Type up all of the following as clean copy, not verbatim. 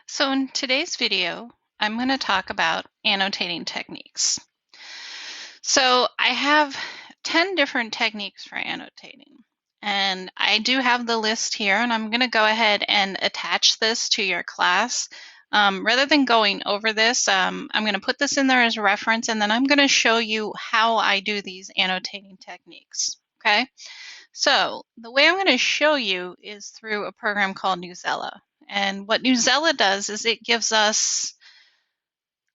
So in today's video, I'm going to talk about annotating techniques. So I have 10 different techniques for annotating. And I do have the list here, and I'm going to go ahead and attach this to your class. Rather than going over this, I'm going to put this in there as a reference, and then I'm going to show you how I do these annotating techniques. Okay? So the way I'm going to show you is through a program called Newsela. And what Newsela does is it gives us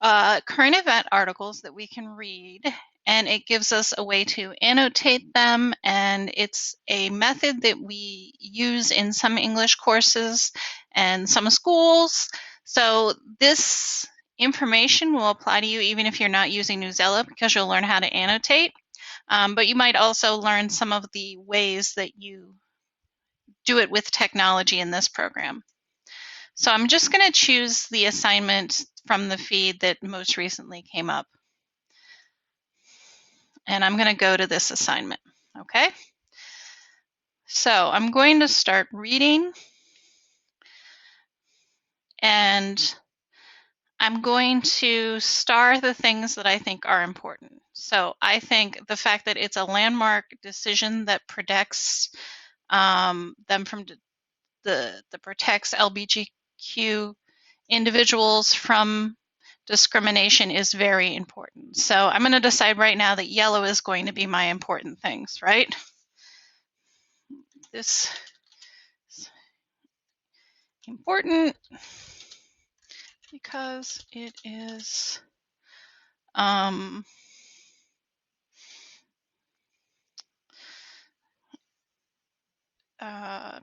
current event articles that we can read, and it gives us a way to annotate them, and it's a method that we use in some English courses and some schools. So this information will apply to you even if you're not using Newsela, because you'll learn how to annotate. But you might also learn some of the ways that you do it with technology in this program. So I'm just going to choose the assignment from the feed that most recently came up. And I'm going to go to this assignment, okay? So I'm going to start reading, and I'm going to star the things that I think are important. So I think the fact that it's a landmark decision that protects them from that protects LGBTQ individuals from discrimination is very important. So I'm going to decide right now that yellow is going to be my important things, right? This is important because it is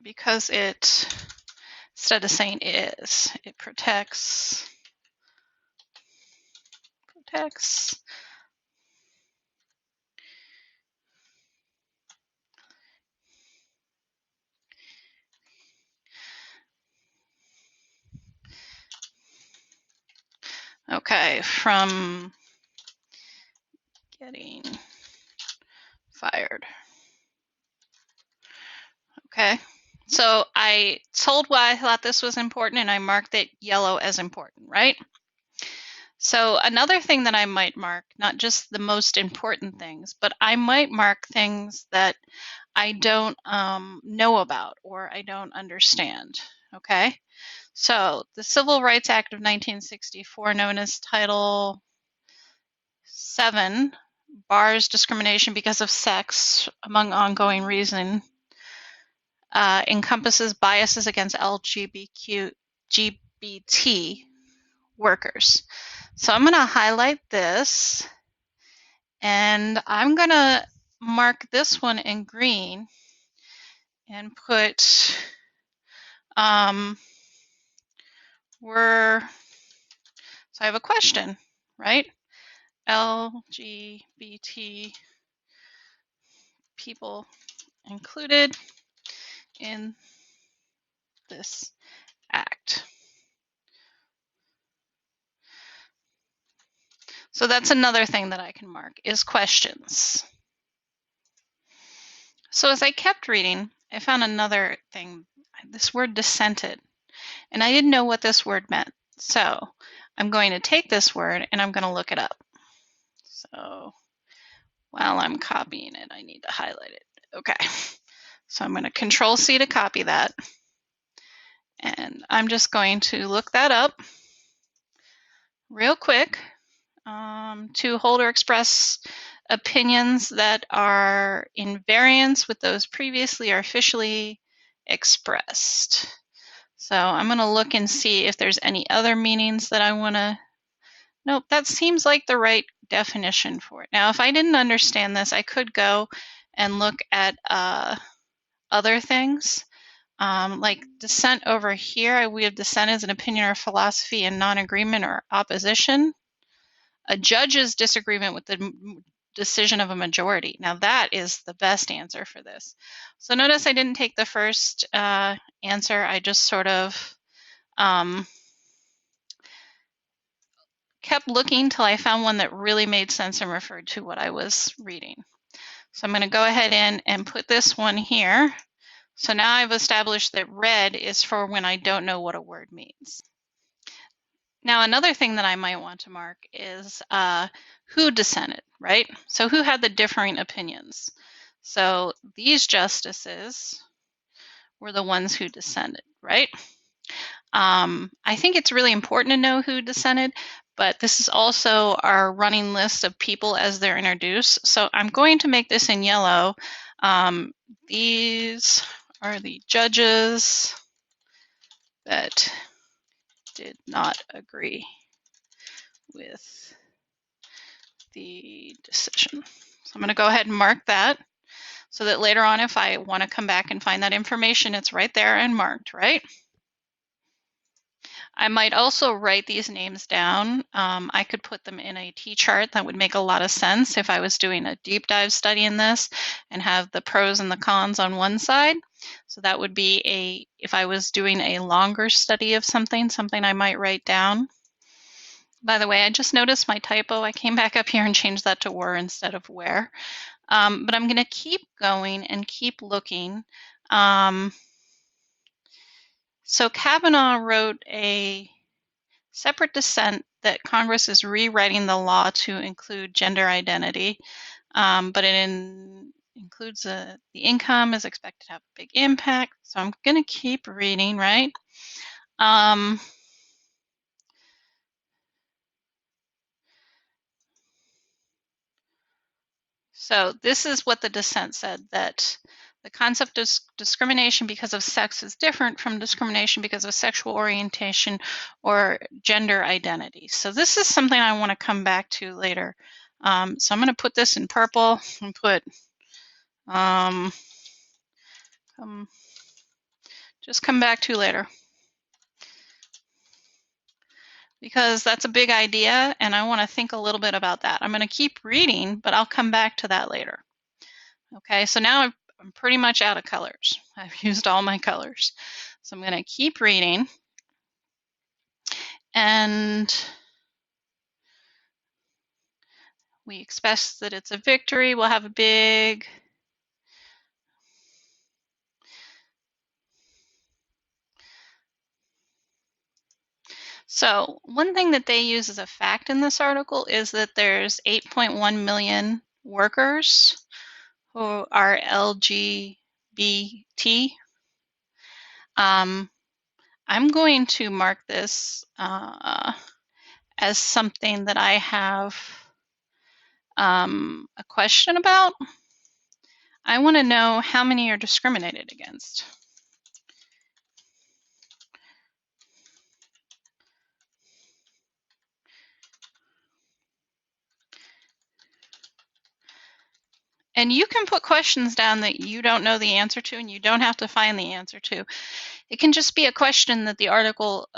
because it, instead of saying is, it protects okay, from getting fired. Okay, so I told why I thought this was important, and I marked it yellow as important, right? So another thing that I might mark, not just the most important things, but I might mark things that I don't know about or I don't understand, okay? So the Civil Rights Act of 1964, known as Title VII, bars discrimination because of sex among ongoing reason, encompasses biases against LGBT workers. So I'm going to highlight this, and I'm going to mark this one in green and put so I have a question, right? LGBT people included in this act. So that's another thing that I can mark is questions. So as I kept reading, I found another thing, this word dissented, and I didn't know what this word meant. So I'm going to take this word and I'm going to look it up. So while I'm copying it, I need to highlight it. Okay, so I'm going to Control C to copy that. And I'm just going to look that up real quick. To hold or express opinions that are in variance with those previously or officially expressed. So I'm going to look and see if there's any other meanings that I want to. Nope, that seems like the right definition for it. Now, if I didn't understand this, I could go and look at other things. Like dissent over here, we have dissent as an opinion or philosophy in non-agreement or opposition. A judge's disagreement with the decision of a majority. Now that is the best answer for this. So notice I didn't take the first answer. I just sort of kept looking till I found one that really made sense and referred to what I was reading. So I'm going to go ahead and put this one here. So now I've established that red is for when I don't know what a word means. Now, another thing that I might want to mark is who dissented, right? So who had the differing opinions? So these justices were the ones who dissented, right? I think it's really important to know who dissented, but this is also our running list of people as they're introduced. So I'm going to make this in yellow. These are the judges that did not agree with the decision. So I'm going to go ahead and mark that so that later on, if I want to come back and find that information, it's right there and marked, right? I might also write these names down. I could put them in a T-chart. That would make a lot of sense if I was doing a deep dive study in this and have the pros and the cons on one side. So that would be if I was doing a longer study of something I might write down. By the way, I just noticed my typo. I came back up here and changed that to were instead of where. But I'm going to keep going and keep looking. So Kavanaugh wrote a separate dissent that Congress is rewriting the law to include gender identity, but it includes the income is expected to have a big impact. So I'm going to keep reading, right? So this is what the dissent said, that the concept of discrimination because of sex is different from discrimination because of sexual orientation or gender identity. So this is something I want to come back to later. So I'm going to put this in purple and put just come back to later, because that's a big idea and I want to think a little bit about that. I'm going to keep reading, but I'll come back to that later. Okay, so now I'm pretty much out of colors. I've used all my colors. So I'm going to keep reading. And we expect that it's a victory. We'll have a big... So one thing that they use as a fact in this article is that there's 8.1 million workers who are LGBT. I'm going to mark this as something that I have a question about. I want to know how many are discriminated against. And you can put questions down that you don't know the answer to, and you don't have to find the answer to. It can just be a question that the article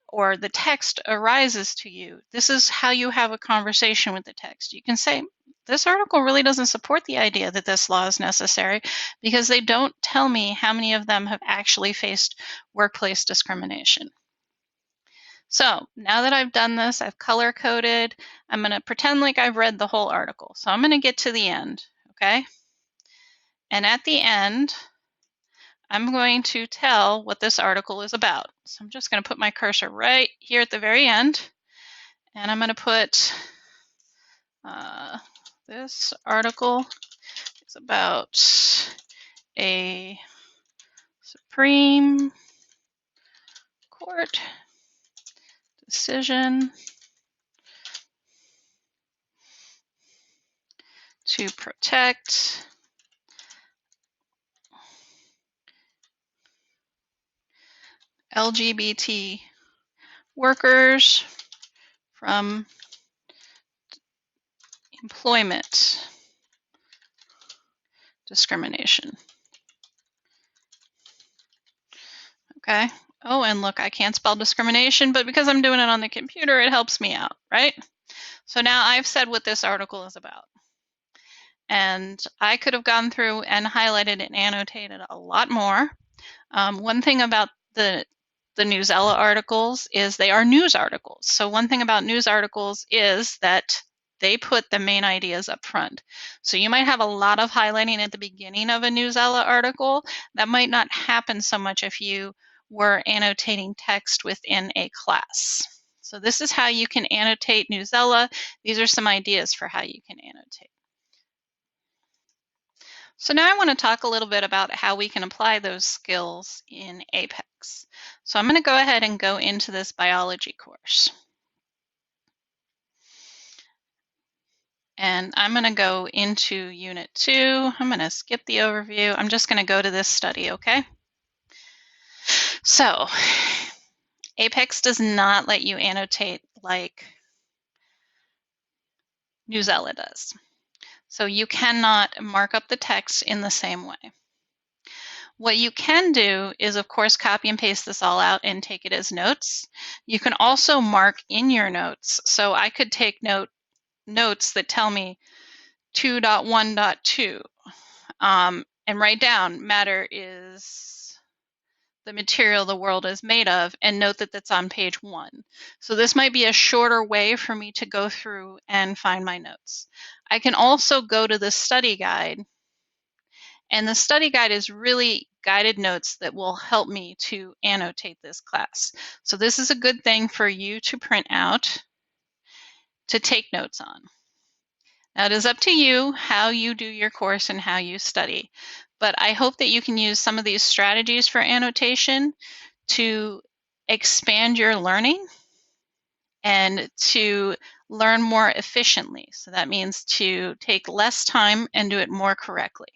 or the text arises to you. This is how you have a conversation with the text. You can say, this article really doesn't support the idea that this law is necessary because they don't tell me how many of them have actually faced workplace discrimination. So now that I've done this, I've color coded. I'm going to pretend like I've read the whole article. So I'm going to get to the end, okay? And at the end, I'm going to tell what this article is about. So I'm just going to put my cursor right here at the very end. And I'm going to put this article is about a Supreme Court decision to protect LGBT workers from employment discrimination. Okay. Oh, and look, I can't spell discrimination, but because I'm doing it on the computer, it helps me out, right? So now I've said what this article is about. And I could have gone through and highlighted and annotated a lot more. One thing about the Newsella articles is they are news articles. So one thing about news articles is that they put the main ideas up front. So you might have a lot of highlighting at the beginning of a Newsella article. That might not happen so much if you were annotating text within a class. So this is how you can annotate Newsela. These are some ideas for how you can annotate. So now I want to talk a little bit about how we can apply those skills in Apex. So I'm going to go ahead and go into this biology course. And I'm going to go into Unit 2. I'm going to skip the overview. I'm just going to go to this study, okay? So Apex does not let you annotate like Newsela does. So you cannot mark up the text in the same way. What you can do is, of course, copy and paste this all out and take it as notes. You can also mark in your notes. So I could take notes that tell me 2.1.2 and write down matter is the material the world is made of, and note that that's on page 1. So this might be a shorter way for me to go through and find my notes. I can also go to the study guide, and the study guide is really guided notes that will help me to annotate this class. So this is a good thing for you to print out to take notes on. Now it is up to you how you do your course and how you study, but I hope that you can use some of these strategies for annotation to expand your learning and to learn more efficiently. So that means to take less time and do it more correctly.